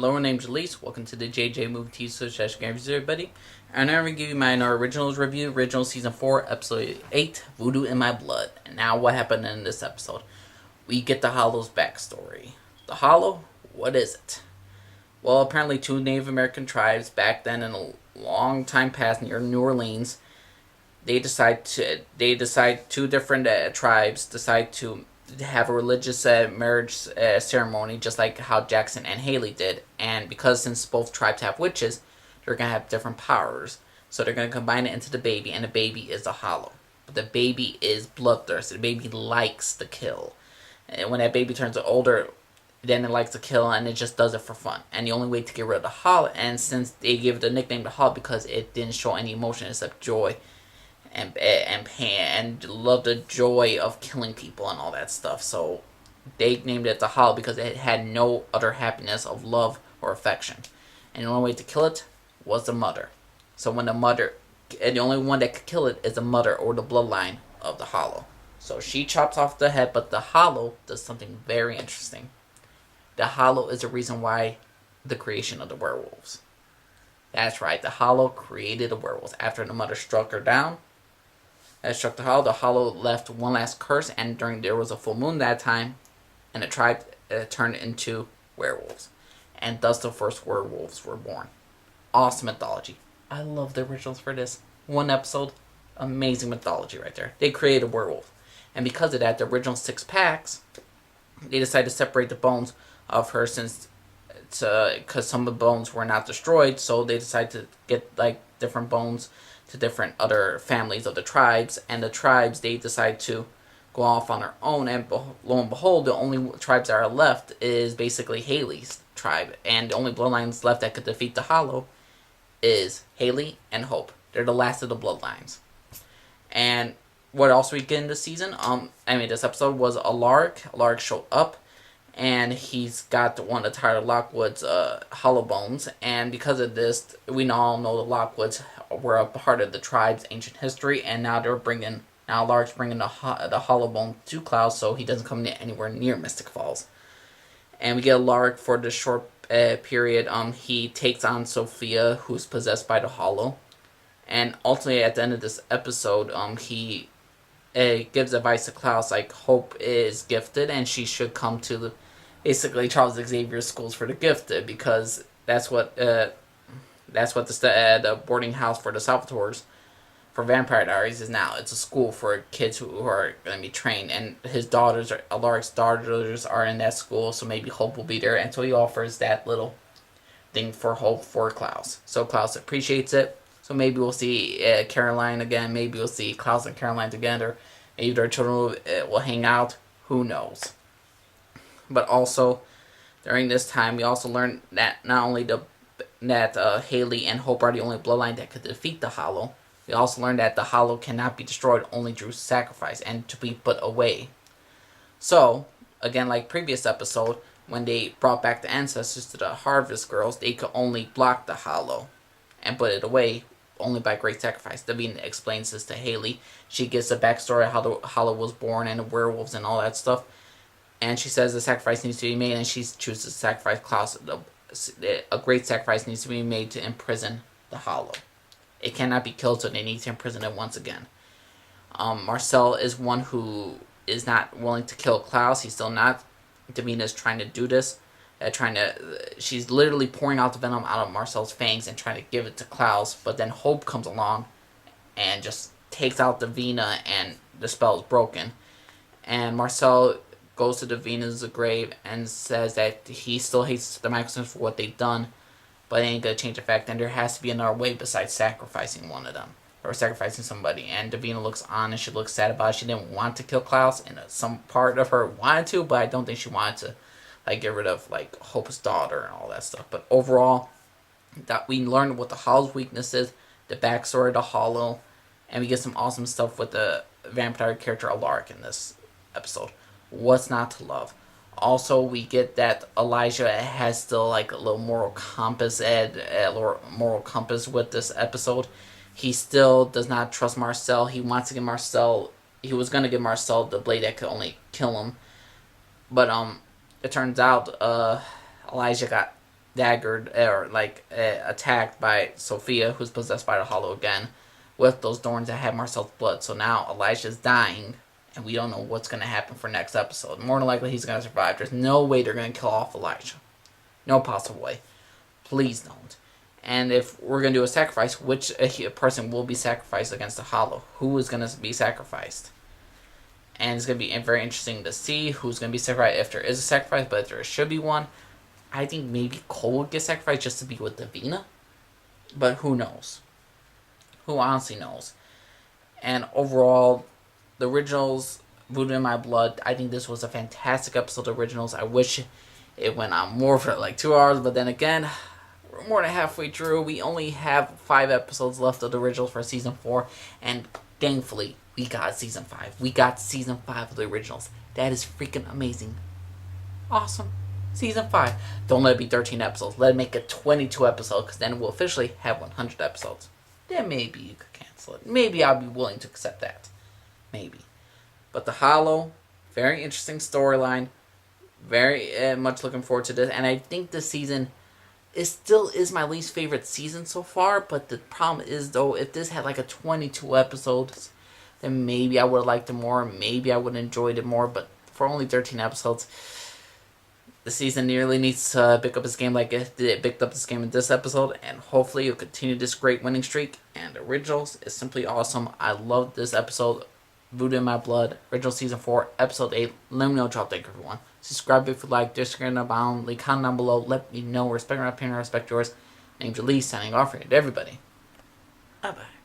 Hello, my name's Elise. Welcome to the JJ Movie TV Suggestion Game Review, everybody. And I'm going to give you my originals review, original season 4, episode 8, Voodoo in My Blood. And now what happened in this episode? We get the Hollow's backstory. The Hollow? What is it? Well, apparently two Native American tribes back then in a long time past near New Orleans, two different tribes decide to have a religious marriage ceremony, just like how Jackson and Haley did. And because since both tribes have witches, they're going to have different powers. So they're going to combine it into the baby, and the baby is a Hollow. But the baby is bloodthirsty. The baby likes to kill. And when that baby turns older, then it likes to kill, and it just does it for fun. And the only way to get rid of the Hollow, and since they give it the nickname the Hollow because it didn't show any emotion except joy and pain, and love the joy of killing people and all that stuff. So they named it the Hollow because it had no other happiness of love or affection. And the only way to kill it was the mother. So when the mother, and the only one that could kill it is the mother or the bloodline of the Hollow. So she chops off the head, but the Hollow does something very interesting. The Hollow is the reason why the creation of the werewolves. That's right, the Hollow created the werewolves. After the mother struck her down, struck the Hollow left one last curse, and there was a full moon that time, and the tribe turned into werewolves. And thus the first werewolves were born. Awesome mythology. I love the originals for this. One episode, amazing mythology right there. They created a werewolf. And because of that, the original 6 packs, they decided to separate the bones of her because some of the bones were not destroyed, so they decided to get like different bones to different other families of the tribes, and the tribes, they decide to go off on their own, and lo and behold, the only tribes that are left is basically Haley's tribe, and the only bloodlines left that could defeat the Hollow is Haley and Hope. They're the last of the bloodlines. And what else we get in this season, this episode was Alaric. Alaric showed up, and he's got one of Tyler Lockwood's hollow bones. And because of this, we all know the Lockwoods were a part of the tribe's ancient history, and now Alaric's bringing the hollow bone to Klaus, so he doesn't come anywhere near Mystic Falls. And we get Alaric for the short period. He takes on Sophia, who's possessed by the Hollow. And ultimately, at the end of this episode, he gives advice to Klaus, like Hope is gifted, and she should come to basically Charles Xavier's schools for the gifted, because that's what the boarding house for the Salvatores for Vampire Diaries is now. It's a school for kids who are going to be trained, and Alaric's daughters are in that school, so maybe Hope will be there, and so he offers that little thing for Hope for Klaus. So Klaus appreciates it. So maybe we'll see Caroline again. Maybe we'll see Klaus and Caroline together. Maybe their children will hang out. Who knows? But also, during this time, we also learned that not only that Haley and Hope are the only bloodline that could defeat the Hollow, we also learned that the Hollow cannot be destroyed only through sacrifice and to be put away. So, again, like previous episode, when they brought back the ancestors to the Harvest Girls, they could only block the Hollow and put it away only by great sacrifice. Davina explains this to Haley. She gives the backstory of how the Hollow was born and the werewolves and all that stuff. And she says the sacrifice needs to be made, and she chooses to sacrifice Klaus. A great sacrifice needs to be made to imprison the Hollow. It cannot be killed, so they need to imprison it once again. Marcel is one who is not willing to kill Klaus. He's still not. Davina's trying to do this. She's literally pouring out the venom out of Marcel's fangs and trying to give it to Klaus, but then Hope comes along and just takes out Davina, and the spell is broken. And Marcel goes to Davina's grave and says that he still hates the Michelson for what they've done, but it ain't gonna change the fact that there has to be another way besides sacrificing one of them, or sacrificing somebody. And Davina looks on and she looks sad about it. She didn't want to kill Klaus, and some part of her wanted to, but I don't think she wanted to get rid of Hope's daughter and all that stuff. But overall, that we learned what the Hollow's weakness is, the backstory of the Hollow, and we get some awesome stuff with the vampire character Alaric in this episode. What's not to love? Also, we get that Elijah has still a little moral compass with this episode. He still does not trust Marcel. He wants to give Marcel. He was gonna give Marcel the blade that could only kill him, but it turns out Elijah got daggered or attacked by Sophia, who's possessed by the Hollow again, with those thorns that have Marcel's blood. So now Elijah's dying, and we don't know what's going to happen for next episode. More than likely, he's going to survive. There's no way they're going to kill off Elijah. No possible way. Please don't. And if we're going to do a sacrifice, which person will be sacrificed against the Hollow? Who is going to be sacrificed? And it's going to be very interesting to see who's going to be sacrificed, if there is a sacrifice, but if there should be one. I think maybe Cole would get sacrificed just to be with Davina. But who knows? Who honestly knows? And overall, the originals, Voodoo in My Blood, I think this was a fantastic episode of originals. I wish it went on more for like 2 hours, but then again, we're more than halfway through. We only have 5 episodes left of the originals for season 4, and thankfully, we got season 5. We got season 5 of the originals. That is freaking amazing. Awesome. Season 5. Don't let it be 13 episodes. Let it make it 22 episodes, because then we'll officially have 100 episodes. Then maybe you could cancel it. Maybe I'll be willing to accept that. Maybe. But The Hollow, very interesting storyline. Very much looking forward to this. And I think this season still is my least favorite season so far. But the problem is, though, if this had like a 22 episodes, then maybe I would have liked it more. Maybe I would have enjoyed it more. But for only 13 episodes, the season nearly needs to pick up its game like it picked up this game in this episode. And hopefully it'll continue this great winning streak. And Originals is simply awesome. I love this episode. Voodoo in My Blood, Original Season 4, Episode 8. Let me know what y'all think, everyone. Subscribe if you like, disagree abound, leave a comment down below, let me know, respect my opinion, respect yours. Name's Lee, signing off for everybody. Bye-bye.